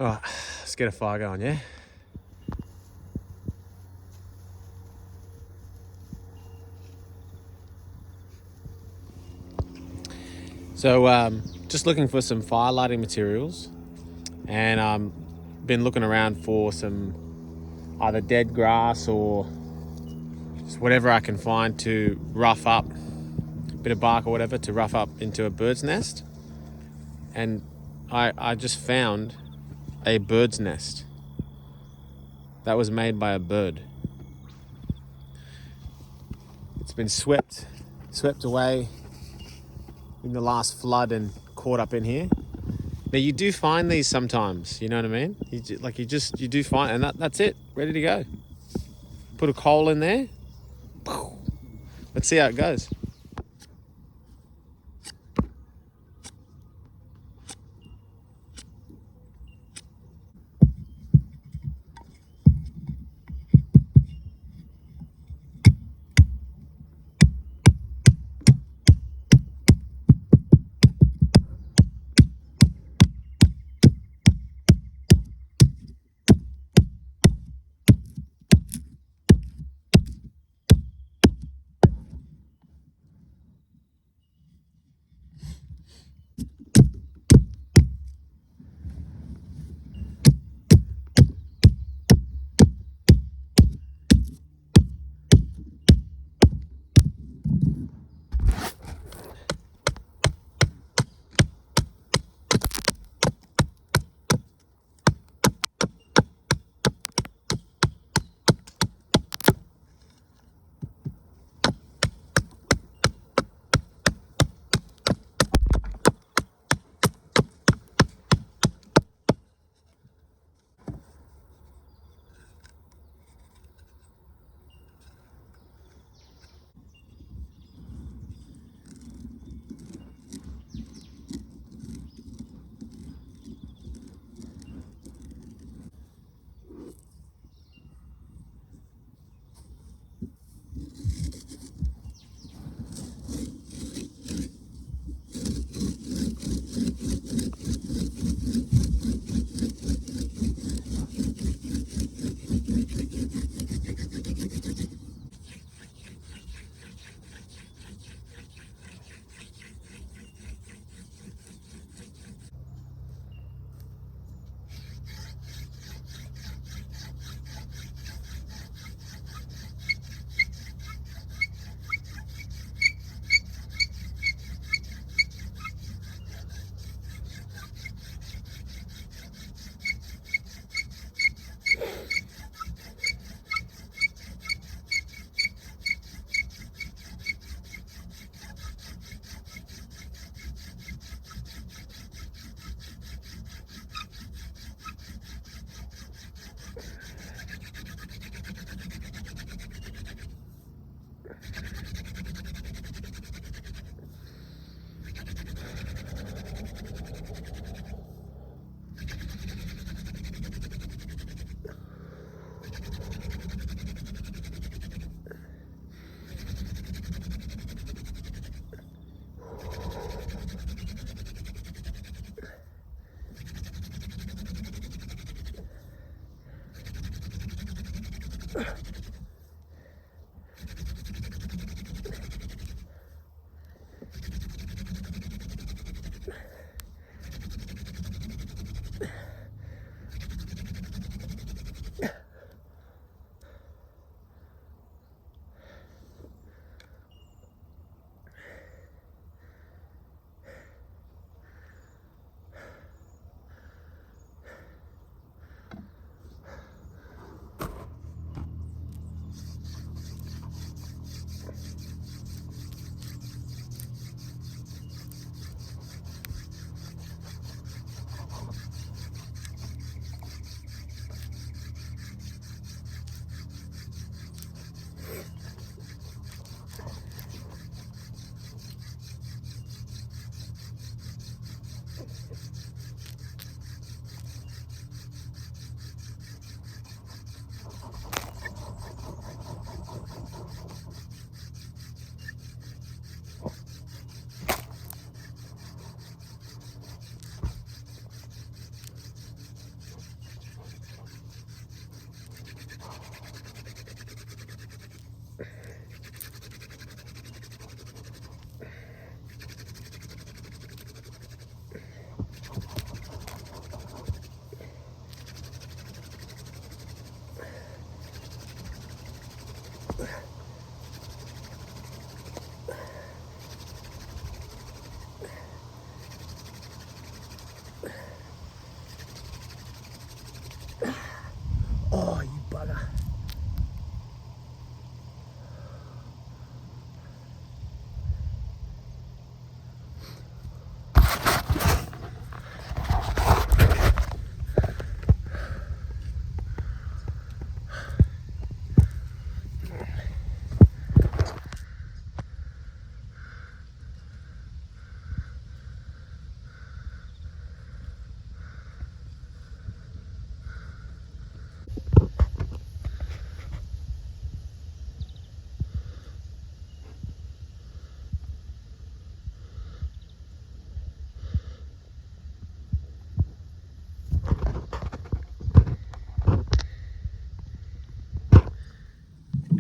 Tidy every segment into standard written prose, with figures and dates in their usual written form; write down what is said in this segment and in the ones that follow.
All right, let's get a fire going, yeah? So, just looking for some fire lighting materials, and been looking around for some either dead grass or just whatever I can find to rough up, a bit of bark or whatever to rough up into a bird's nest. And I just found a bird's nest that was made by a bird. It's been swept away in the last flood and caught up in here. Now you do find these sometimes, you know what I mean? You do find, and that's it, ready to go. Put a coal in there. Let's see how it goes.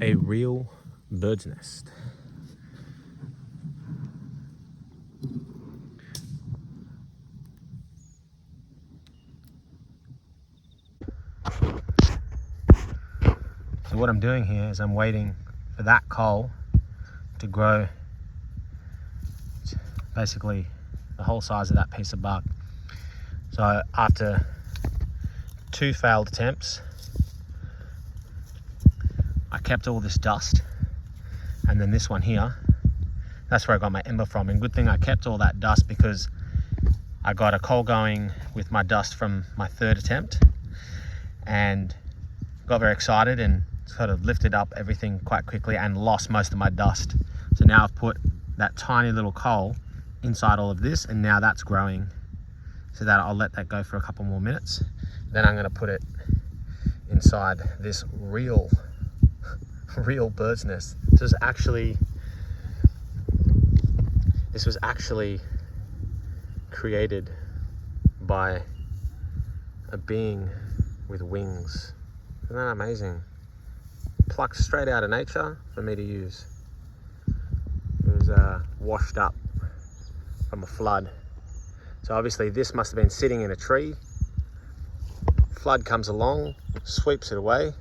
A real bird's nest. So what I'm doing here is I'm waiting for that coal to grow basically the whole size of that piece of bark. So after 2 failed attempts, I kept all this dust, and then this one here, that's where I got my ember from. And good thing I kept all that dust, because I got a coal going with my dust from my 3rd attempt and got very excited and sort of lifted up everything quite quickly and lost most of my dust. So now I've put that tiny little coal inside all of this, and now that's growing. So that I'll let that go for a couple more minutes. Then I'm going to put it inside this real bird's nest. This was actually created by a being with wings. Isn't that amazing? Plucked straight out of nature for me to use. It was washed up from a flood. So obviously this must have been sitting in a tree. Flood comes along, sweeps it away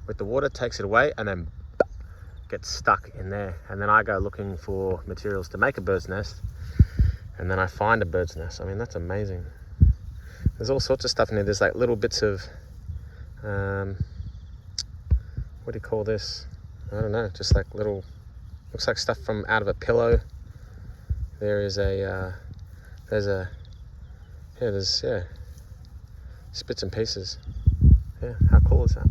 with the water, takes it away, and then gets stuck in there. And then I go looking for materials to make a bird's nest, and then I find a bird's nest. I mean, that's amazing. There's all sorts of stuff in there. There's like little bits of, what do you call this? I don't know, just like little, looks like stuff from out of a pillow. There's bits and pieces. Yeah, how cool is that?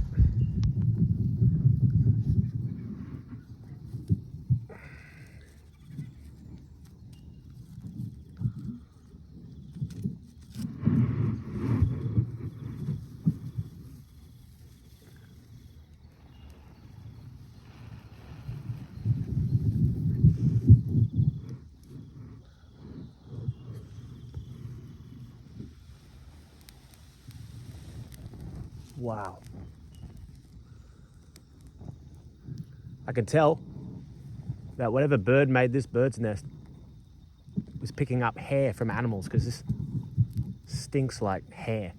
Wow. I can tell that whatever bird made this bird's nest was picking up hair from animals, because this stinks like hair.